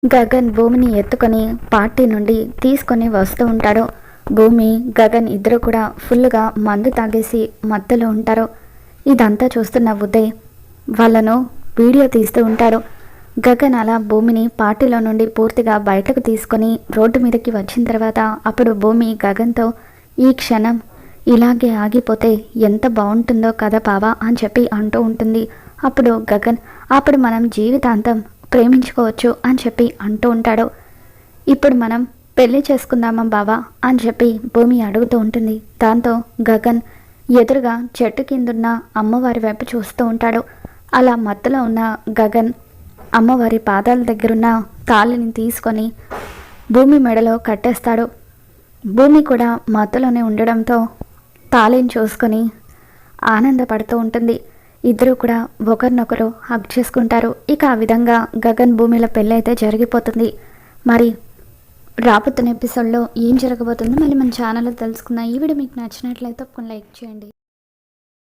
గగన్ భూమిని ఎత్తుకొని పార్టీ నుండి తీసుకొని వస్తూ ఉంటాడు. భూమి గగన్ ఇద్దరు కూడా ఫుల్గా మందు తాగేసి మత్తులో ఉంటారు. ఇదంతా చూస్తున్న ఉదయ్ వాళ్ళను వీడియో తీస్తూ ఉంటాడు. గగన్ అలా భూమిని పార్టీలో నుండి పూర్తిగా బయటకు తీసుకొని రోడ్డు మీదకి వచ్చిన తర్వాత అప్పుడు భూమి గగన్తో ఈ క్షణం ఇలాగే ఆగిపోతే ఎంత బాగుంటుందో కదా బావా అని చెప్పి అంటూ ఉంటుంది. అప్పుడు గగన్ అప్పుడు మనం జీవితాంతం ప్రేమించుకోవచ్చు అని చెప్పి అంటూ ఉంటాడు. ఇప్పుడు మనం పెళ్లి చేసుకుందామా బావా అని చెప్పి భూమి అడుగుతూ ఉంటుంది. దాంతో గగన్ ఎదురుగా చెట్టు కిందున్న అమ్మవారి వైపు చూస్తూ ఉంటాడు. అలా మత్తులో ఉన్న గగన్ అమ్మవారి పాదాల దగ్గరున్న తాళిని తీసుకొని భూమి మెడలో కట్టేస్తాడు. భూమి కూడా మత్తులోనే ఉండడంతో తాళిని చూసుకొని ఆనందపడుతూ ఉంటుంది. ఇద్దరు కూడా ఒకరినొకరు హగ్ చేసుకుంటారు. ఇక ఆ విధంగా గగన్ భూమిల పెళ్ళి అయితే జరిగిపోతుంది. మరి రాబోతున్న ఎపిసోడ్లో ఏం జరగబోతుందో మళ్ళీ మన ఛానల్లో తెలుసుకుందాం. ఈ వీడియో మీకు నచ్చినట్లయితే తప్పకుండా లైక్ చేయండి.